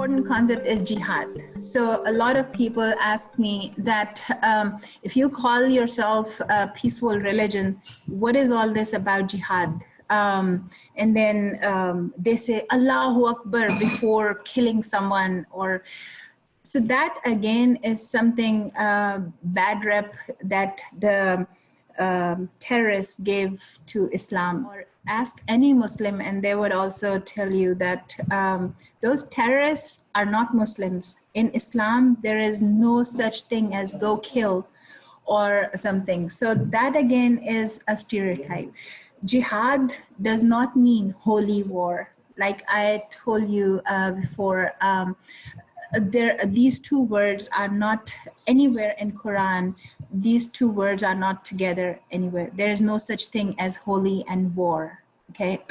important concept is jihad. So a lot of people ask me that if you call yourself a peaceful religion, what is all this about jihad? And then they say Allahu Akbar before killing someone, or so that again is something bad rep that the terrorists gave to Islam. Or ask any Muslim and they would also tell you that those terrorists are not Muslims. In Islam, there is no such thing as go kill or something. So that again is a stereotype. Jihad does not mean holy war. Like I told you before, these two words are not anywhere in Quran. These two words are not together anywhere. There is no such thing as holy and war, okay?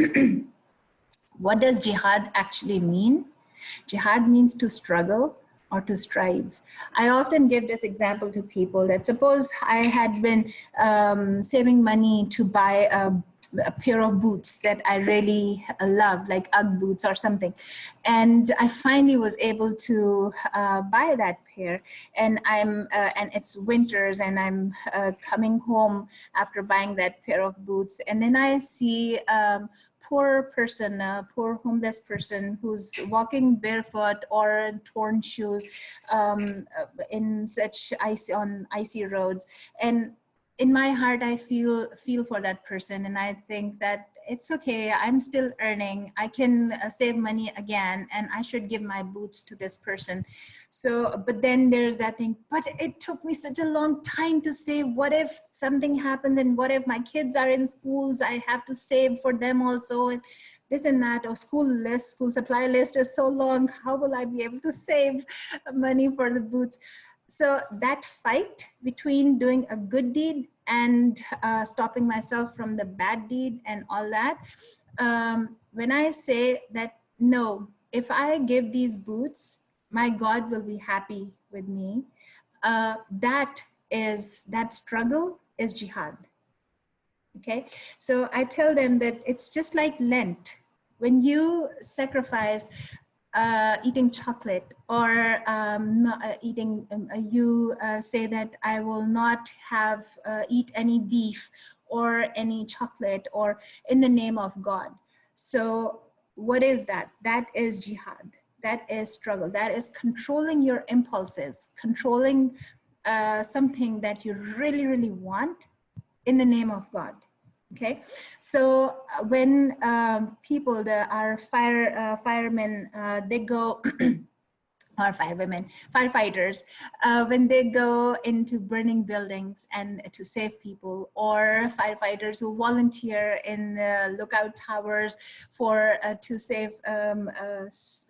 What does jihad actually mean? Jihad means to struggle or to strive. I often give this example to people that suppose I had been saving money to buy a pair of boots that I really loved, like Ugg boots or something. And I finally was able to buy that pair. And and it's winters and I'm coming home after buying that pair of boots. And then I see poor person, a poor homeless person who's walking barefoot or in torn shoes in such icy roads. And in my heart, I feel for that person, and I think that it's okay. I'm still earning. I can save money again, and I should give my boots to this person. So, but then there's that thing, but it took me such a long time to save. What if something happens, and what if my kids are in schools? I have to save for them also, and this and that, or school supply list is so long. How will I be able to save money for the boots? So that fight between doing a good deed and stopping myself from the bad deed and all that, when I say that, no, if I give these boots, my God will be happy with me, that struggle is jihad. Okay, so I tell them that it's just like Lent. When you sacrifice eating chocolate or you say that I will not have eat any beef or any chocolate or in the name of God. So what is that? That is jihad. That is struggle. That is controlling your impulses, controlling something that you really, really want in the name of God. Okay, so when people, our firemen, they go, or firewomen, firefighters, when they go into burning buildings and to save people, or firefighters who volunteer in lookout towers for to save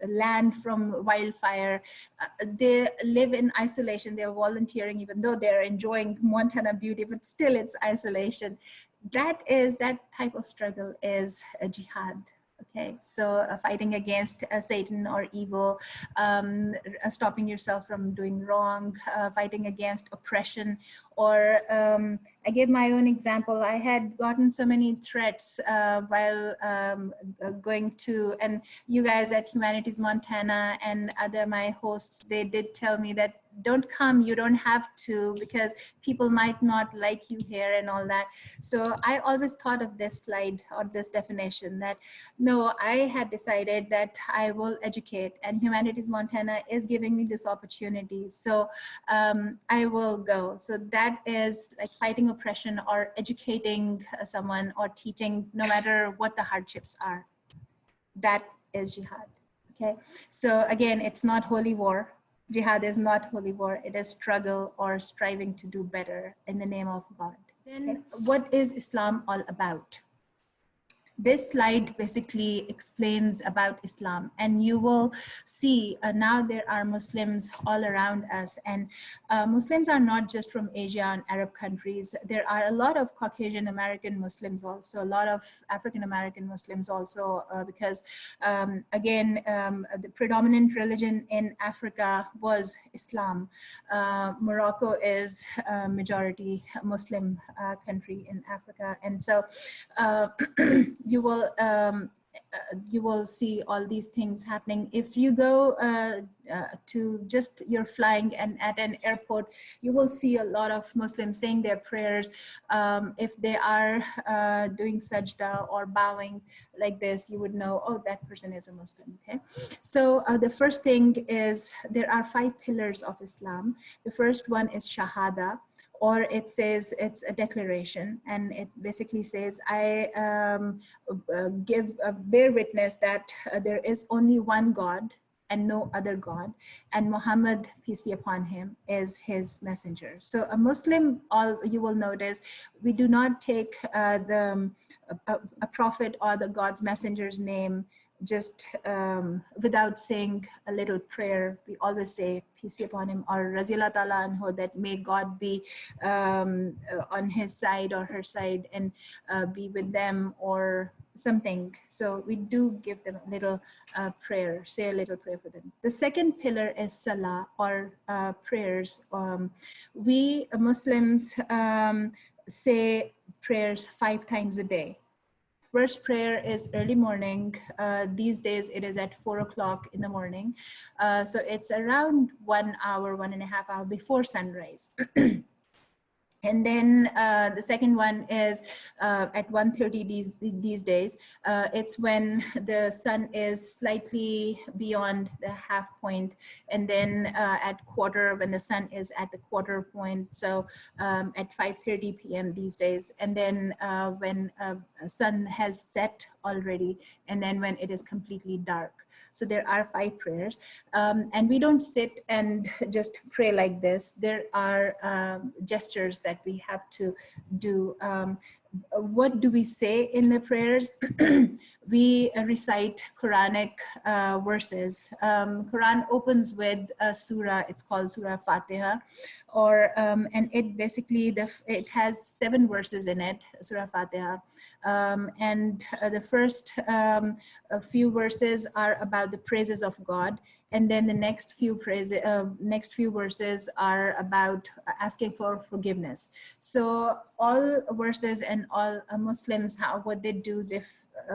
land from wildfire, they live in isolation. They're volunteering even though they're enjoying Montana beauty, but still it's isolation. That type of struggle is a jihad. Okay, so fighting against Satan or evil, stopping yourself from doing wrong, fighting against oppression, or I gave my own example. I had gotten so many threats while going to, and you guys at Humanities Montana and other my hosts, they did tell me that don't come, you don't have to, because people might not like you here and all that. So I always thought of this slide or this definition that, no, I had decided that I will educate, and Humanities Montana is giving me this opportunity. So I will go. So that is like fighting oppression or educating someone or teaching, no matter what the hardships are. That is jihad. Okay. So again, it's not holy war. Jihad is not holy war. It is struggle or striving to do better in the name of God. Then what is Islam all about? This slide basically explains about Islam, and you will see now there are Muslims all around us, and Muslims are not just from Asia and Arab countries. There are a lot of Caucasian American Muslims also, a lot of African American Muslims also, because again, the predominant religion in Africa was Islam. Morocco is a majority Muslim country in Africa, and so you will you will see all these things happening. If you go to just you're flying and at an airport, you will see a lot of Muslims saying their prayers. If they are doing sajda or bowing like this, you would know, oh, that person is a Muslim. Okay, so the first thing is there are 5 pillars of Islam. The first one is shahada, or it says it's a declaration, and it basically says I bear witness that there is only one God and no other God, and Muhammad, peace be upon him, is his messenger. So a Muslim, all you will notice, we do not take a prophet or the God's messenger's name just without saying a little prayer. We always say, peace be upon him, or Razila Ta'ala anhu, that may God be on his side or her side and be with them or something. So we do give them a little prayer, say a little prayer for them. The second pillar is salah, or prayers. We Muslims say prayers 5 times a day. First prayer is early morning. These days it is at 4 o'clock in the morning. So it's around 1 hour, 1.5 hours before sunrise. And then the second one is at 1:30 these days. It's when the sun is slightly beyond the half point, and then at quarter, when the sun is at the quarter point. So at 5:30 p.m. these days, and then when sun has set already, and then when it is completely dark. So there are 5 prayers, and we don't sit and just pray like this. There are gestures that we have to do. What do we say in the prayers? We recite Quranic verses. Quran opens with a surah. It's called Surah Fatiha, and it basically it has 7 verses in it, Surah Fatiha. And the first few verses are about the praises of God, and then the next few verses are about asking for forgiveness. So all verses and all Muslims, what they do, they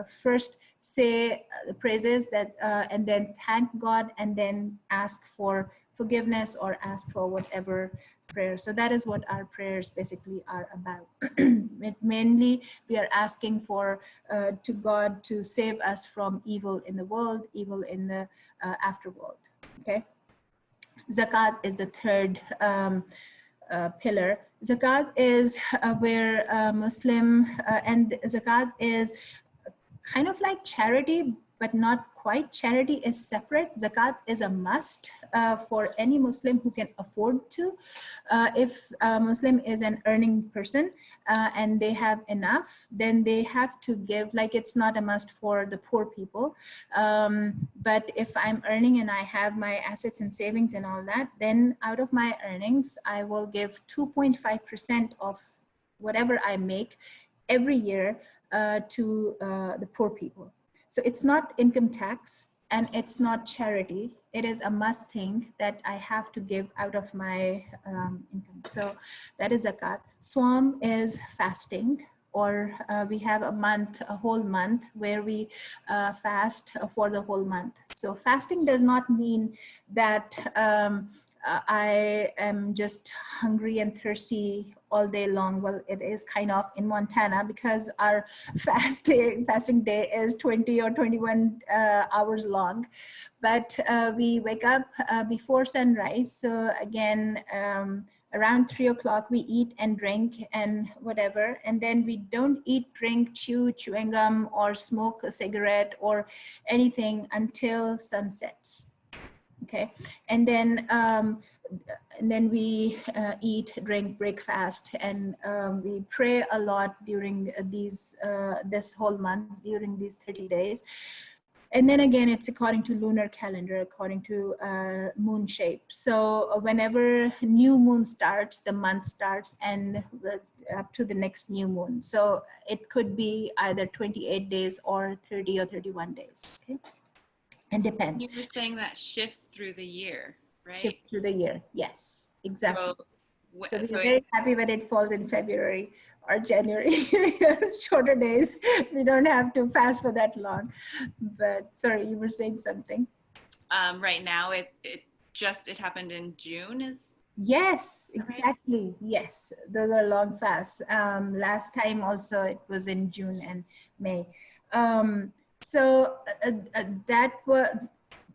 first say the praises that, and then thank God, and then ask for forgiveness or ask for whatever prayer. So that is what our prayers basically are about. Mainly, we are asking for to God to save us from evil in the world, evil in the afterworld. Okay. Zakat is the third pillar. Zakat is where Muslim, and Zakat is kind of like charity, but not quite. Charity is separate. Zakat is a must for any Muslim who can afford to. If a Muslim is an earning person and they have enough, then they have to give. Like, it's not a must for the poor people. But if I'm earning and I have my assets and savings and all that, then out of my earnings, I will give 2.5% of whatever I make every year to the poor people. So it's not income tax and it's not charity. It is a must thing that I have to give out of my income. So that is zakat. Swam is fasting, or we have a whole month where we fast for the whole month. So fasting does not mean that I am just hungry and thirsty all day long. Well, it is kind of in Montana, because our fasting day is 20 or 21 hours long. But we wake up before sunrise. So again, around 3 o'clock, we eat and drink and whatever. And then we don't eat, drink, chewing gum, or smoke a cigarette or anything until sun sets. Okay, and then we eat, drink, breakfast, and we pray a lot during this whole month, during these 30 days. And then again, it's according to lunar calendar, according to moon shape. So whenever new moon starts, the month starts, and up to the next new moon. So it could be either 28 days or 30 or 31 days. Okay. And depends. You were saying that shifts through the year, right? Shift through the year. Yes, exactly. So So we're So very happy when it falls in February or January, because shorter days, we don't have to fast for that long. But sorry, you were saying something. right now it happened in June, is Yes, that right? exactly. Yes, those are long fasts. Last time also it was in June and May. That was,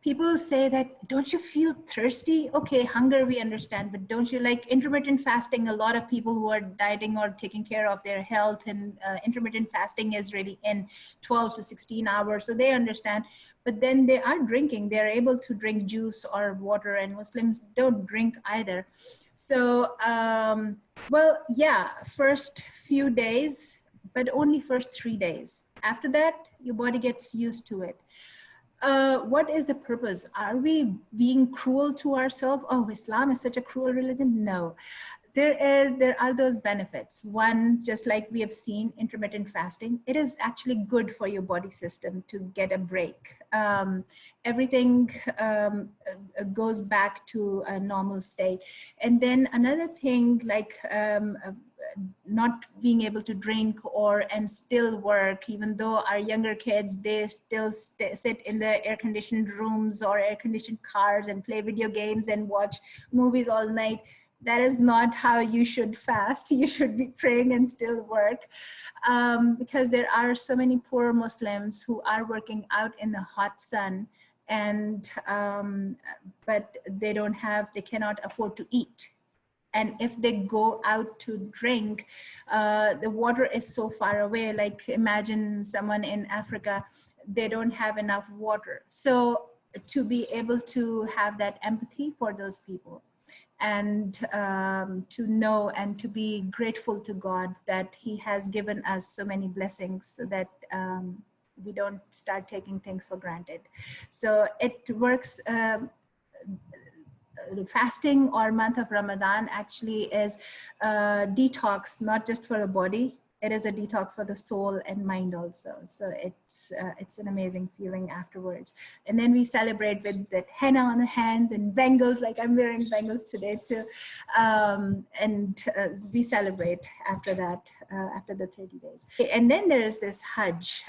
people say that, don't you feel thirsty? Okay, hunger we understand, but don't you like intermittent fasting? A lot of people who are dieting or taking care of their health, and intermittent fasting is really in 12 to 16 hours, so they understand. But then they are drinking, they're able to drink juice or water, and Muslims don't drink either. So well, yeah, first few days, but only first 3 days. After that, your body gets used to it. What is the purpose? Are we being cruel to ourselves? Oh, Islam is such a cruel religion. No, there are those benefits. One, just like we have seen intermittent fasting, it is actually good for your body system to get a break. Everything goes back to a normal state. And then another thing, like not being able to drink or and still work, even though our younger kids, they still sit in the air conditioned rooms or air conditioned cars and play video games and watch movies all night. That is not how you should fast. You should be praying and still work, because there are so many poor Muslims who are working out in the hot sun, and but they cannot afford to eat. And if they go out to drink, the water is so far away. Like imagine someone in Africa, they don't have enough water. So to be able to have that empathy for those people, and to know and to be grateful to God that He has given us so many blessings, so that we don't start taking things for granted. So it works. Fasting or month of Ramadan actually is a detox, not just for the body. It is a detox for the soul and mind also. So it's an amazing feeling afterwards. And then we celebrate with that henna on the hands and bangles, like I'm wearing bangles today too. We celebrate after that, after the 30 days. And then there is this Hajj.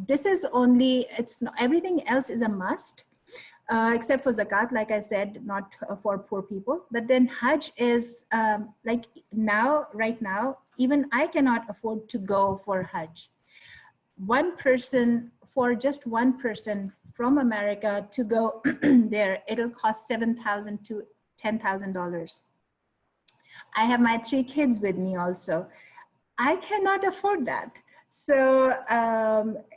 This is only, it's not, everything else is a must. Except for Zakat, like I said, not for poor people. But then Hajj is like now, right now, even I cannot afford to go for Hajj. One person, for just one person from America to go there, it'll cost $7,000 to $10,000. I have my 3 kids with me also. I cannot afford that. So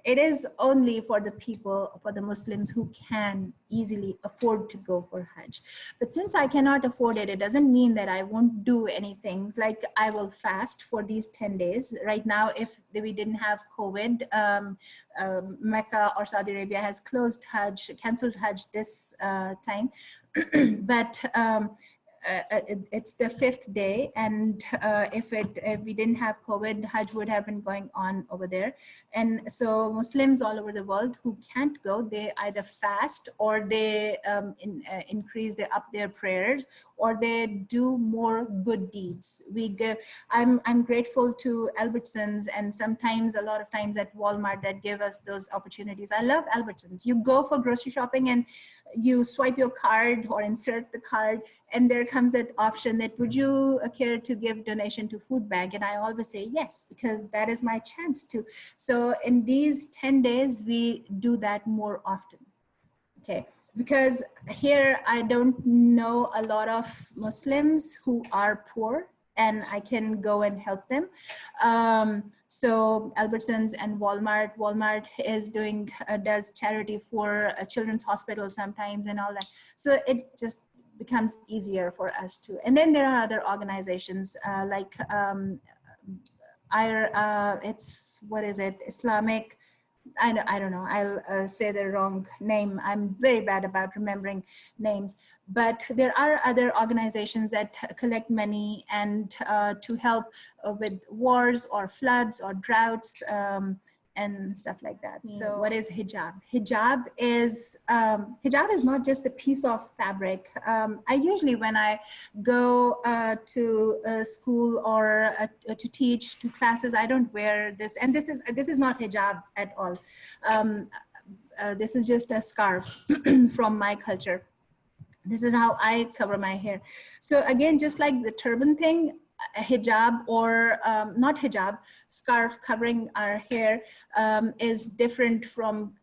it is only for the people, for the Muslims who can easily afford to go for Hajj. But since I cannot afford it, it doesn't mean that I won't do anything. Like I will fast for these 10 days. Right now, if we didn't have COVID, Mecca or Saudi Arabia has closed Hajj, canceled Hajj this time. But it's the 5th day, and if we didn't have COVID, Hajj would have been going on over there. And so Muslims all over the world who can't go, they either fast or they increase, they up their prayers, or they do more good deeds. I'm grateful to Albertsons, and sometimes, a lot of times at Walmart, that give us those opportunities. I love Albertsons. You go for grocery shopping and you swipe your card or insert the card, and there comes that option that, would you care to give donation to food bank? And I always say yes, because that is my chance to. So in these 10 days, we do that more often. Okay, because here I don't know a lot of Muslims who are poor, and I can go and help them. So Albertsons and Walmart is doing, does charity for a children's hospital sometimes and all that. So it just becomes easier for us to. And then there are other organizations like it's, what is it, Islamic, I don't know, I'll say the wrong name. I'm very bad about remembering names, but there are other organizations that collect money and to help with wars or floods or droughts. and stuff like that. So what is hijab? Hijab is not just a piece of fabric. I usually, when I go to school or to teach to classes, I don't wear this, and this is not hijab at all. This is just a scarf from my culture. This is how I cover my hair. So again, just like the turban thing, a hijab or not hijab, scarf covering our hair is different from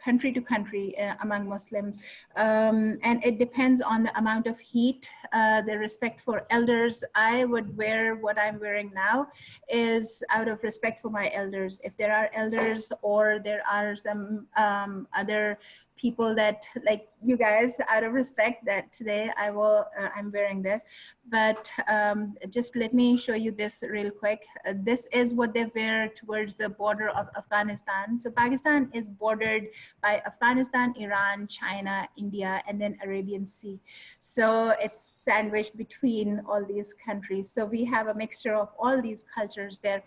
country to country among Muslims. And it depends on the amount of heat, the respect for elders. I would wear what I'm wearing now is out of respect for my elders. If there are elders or there are some other people that, like you guys, out of respect, that today I'm wearing this. But just let me show you this real quick. This is what they wear towards the border of Afghanistan. So Pakistan is bordered by Afghanistan, Iran, China, India, and then Arabian Sea. So it's sandwiched between all these countries. So we have a mixture of all these cultures there.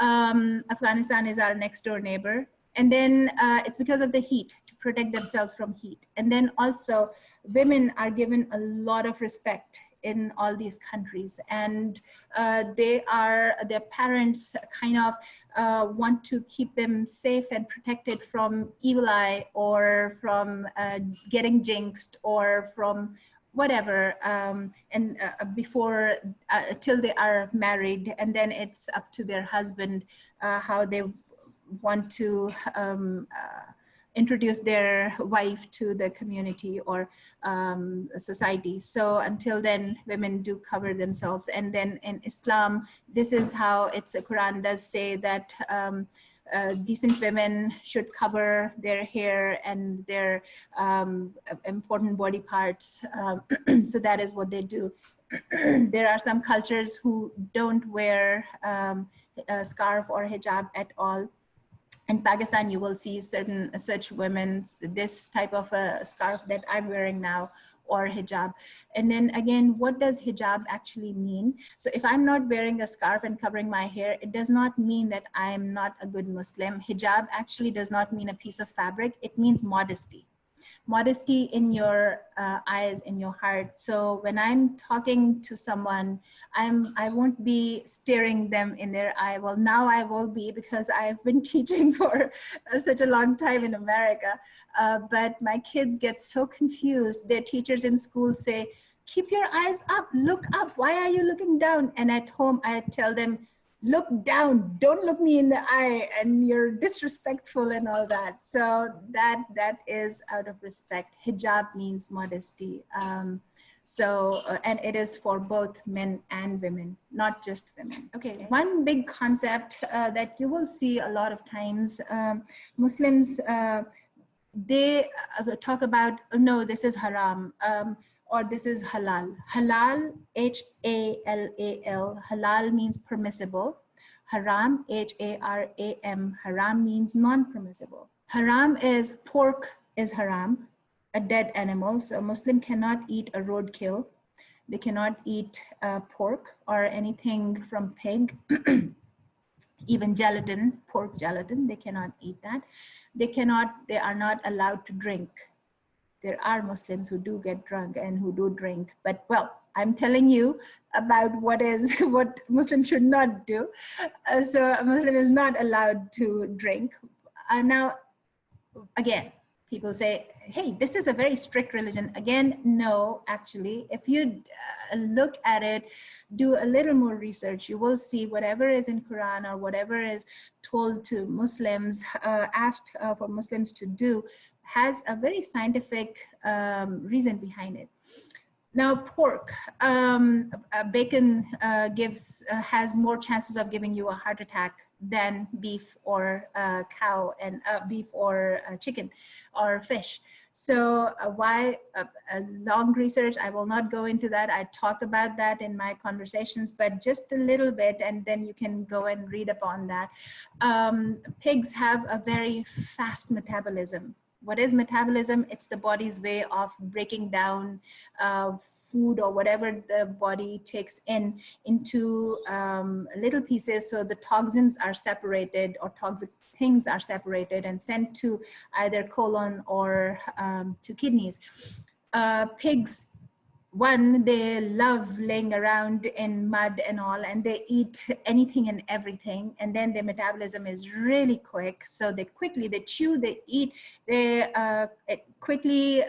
Afghanistan is our next door neighbor. And then it's because of the heat, to protect themselves from heat. And then also women are given a lot of respect in all these countries, and their parents kind of want to keep them safe and protected from evil eye, or from getting jinxed, or from whatever, and before till they are married, and then it's up to their husband how they want to introduce their wife to the community or society. So until then, women do cover themselves. And then in Islam, this is how it's, the Quran does say that decent women should cover their hair and their important body parts. So that is what they do. There are some cultures who don't wear a scarf or hijab at all. In Pakistan, you will see certain such women, this type of a scarf that I'm wearing now, or hijab. And then again, what does hijab actually mean? So if I'm not wearing a scarf and covering my hair, it does not mean that I'm not a good Muslim. Hijab actually does not mean a piece of fabric. It means modesty. Modesty in your eyes, in your heart. So when I'm talking to someone, I won't be staring them in their eye. Well, now I will be, because I've been teaching for such a long time in America. But my kids get so confused. Their teachers in school say, keep your eyes up, look up. Why are you looking down? And at home, I tell them, look down, don't look me in the eye, and you're disrespectful and all that. So that is out of respect. Hijab means modesty. And it is for both men and women, not just women. Okay, one big concept that you will see a lot of times, Muslims, they talk about, oh, no, this is haram. Or this is halal. Halal, H-A-L-A-L. Halal means permissible. Haram, H-A-R-A-M. Haram means non-permissible. Haram is, pork is haram, a dead animal. So a Muslim cannot eat a roadkill. They cannot eat pork or anything from pig. Even gelatin, pork gelatin, they cannot eat that. They are not allowed to drink. There are Muslims who do get drunk and who do drink, but well, I'm telling you about what Muslims should not do. So a Muslim is not allowed to drink. Now, again, people say, hey, this is a very strict religion. Again, no, actually, if you look at it, do a little more research, you will see whatever is in Quran or whatever is told to Muslims, asked for Muslims to do, has a very scientific reason behind it. Now, pork, bacon has more chances of giving you a heart attack than beef or cow, and beef or chicken or fish. So why a long research? I will not go into that. I talk about that in my conversations, but just a little bit, and then you can go and read upon that. Pigs have a very fast metabolism. What is metabolism? It's the body's way of breaking down food or whatever the body takes into little pieces, so the toxins are separated, or toxic things are separated and sent to either colon or to kidneys. Pigs, one, they love laying around in mud and all, and they eat anything and everything, and then their metabolism is really quick, so they chew, they eat, it quickly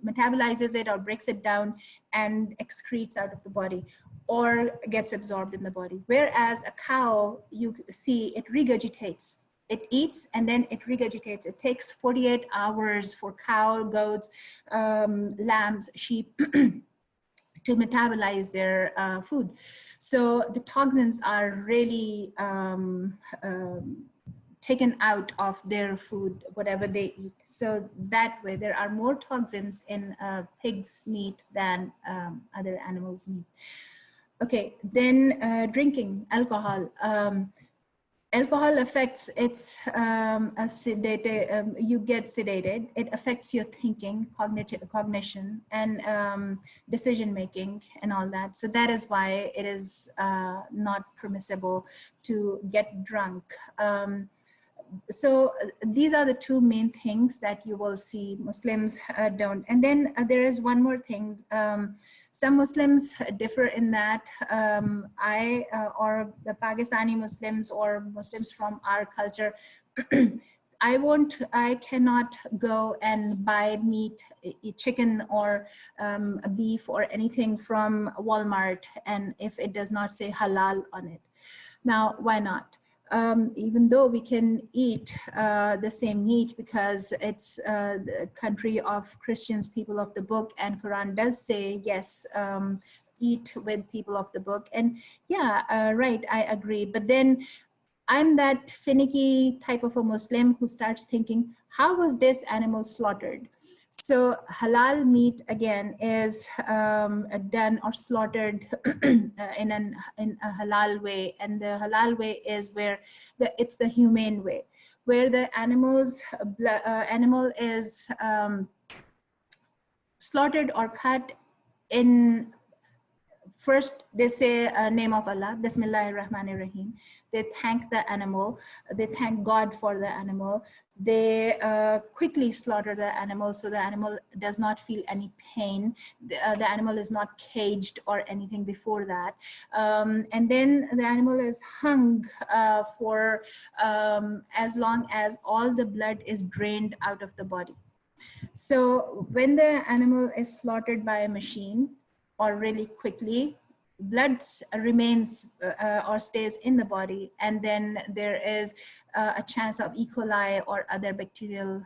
metabolizes it or breaks it down and excretes out of the body or gets absorbed in the body. Whereas a cow, you see, it regurgitates. It eats and then it regurgitates. It takes 48 hours for cow, goats, lambs, sheep to metabolize their food. So the toxins are really taken out of their food, whatever they eat. So that way there are more toxins in pig's meat than other animals' meat. Okay, then drinking alcohol. Alcohol affects, it's you get sedated. It affects your thinking, cognition, and decision making and all that. So that is why it is not permissible to get drunk. So these are the two main things that you will see Muslims don't. And then there is one more thing. Some Muslims differ in that or the Pakistani Muslims or Muslims from our culture, I cannot go and buy meat, chicken or beef or anything from Walmart, and if it does not say halal on it. Now, why not? Even though we can eat the same meat because it's the country of Christians, people of the book, and Quran does say, yes, eat with people of the book. And yeah, right, I agree. But then I'm that finicky type of a Muslim who starts thinking, how was this animal slaughtered? So halal meat, again, is done or slaughtered in a halal way. And the halal way is where it's the humane way, where the animal is slaughtered or cut in, first they say name of Allah, Bismillahir Rahmanir Rahim. They thank the animal, they thank God for the animal. They quickly slaughter the animal so the animal does not feel any pain. The animal is not caged or anything before that. And then the animal is hung for as long as all the blood is drained out of the body. So when the animal is slaughtered by a machine or really quickly, blood remains or stays in the body, and then there is a chance of E. coli or other bacterial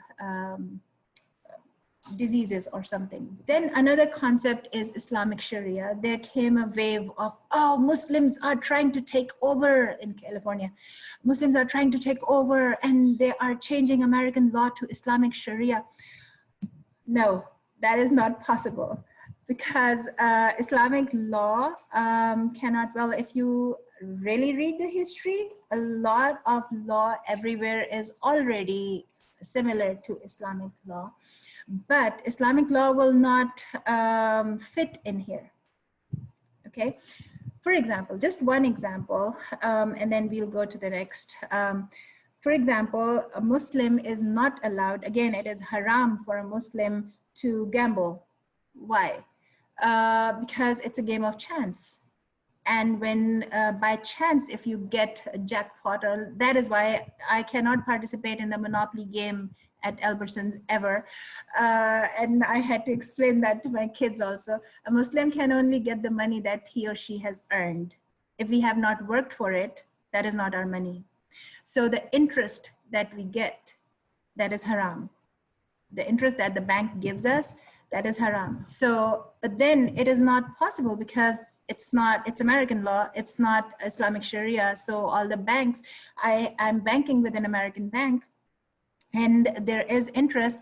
diseases or something. Then another concept is Islamic Sharia. There came a wave of, oh, Muslims are trying to take over in California. Muslims are trying to take over and they are changing American law to Islamic Sharia. No, that is not possible, because Islamic law cannot, well, if you really read the history, a lot of law everywhere is already similar to Islamic law, but Islamic law will not fit in here, okay? For example, just one example, and then we'll go to the next. For example, a Muslim is not allowed, again, it is haram for a Muslim to gamble. Why? Because it's a game of chance. And when by chance, if you get a jackpot, or that is why I cannot participate in the Monopoly game at Albertsons ever. And I had to explain that to my kids also. A Muslim can only get the money that he or she has earned. If we have not worked for it, that is not our money. So the interest that we get, that is haram. The interest that the bank gives us, that is haram. So, but then it is not possible because it's American law, it's not Islamic Sharia. So all the banks, I'm banking with an American bank and there is interest.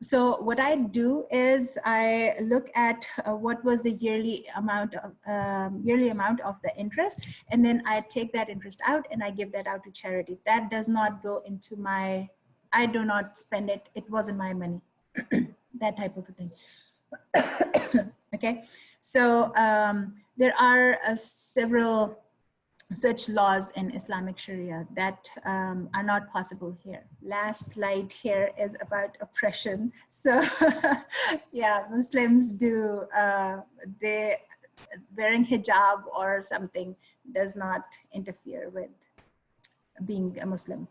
So what I do is I look at what was the yearly amount of the interest, and then I take that interest out and I give that out to charity. That does not go into my, I do not spend it. It wasn't my money, that type of a thing. Okay, so there are several such laws in Islamic Sharia that are not possible here. Last slide here is about oppression. So yeah, Muslims do, they wearing hijab or something does not interfere with being a Muslim.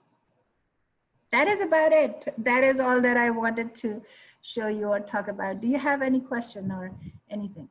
That is about it. That is all that I wanted to show you or talk about. Do you have any question or anything?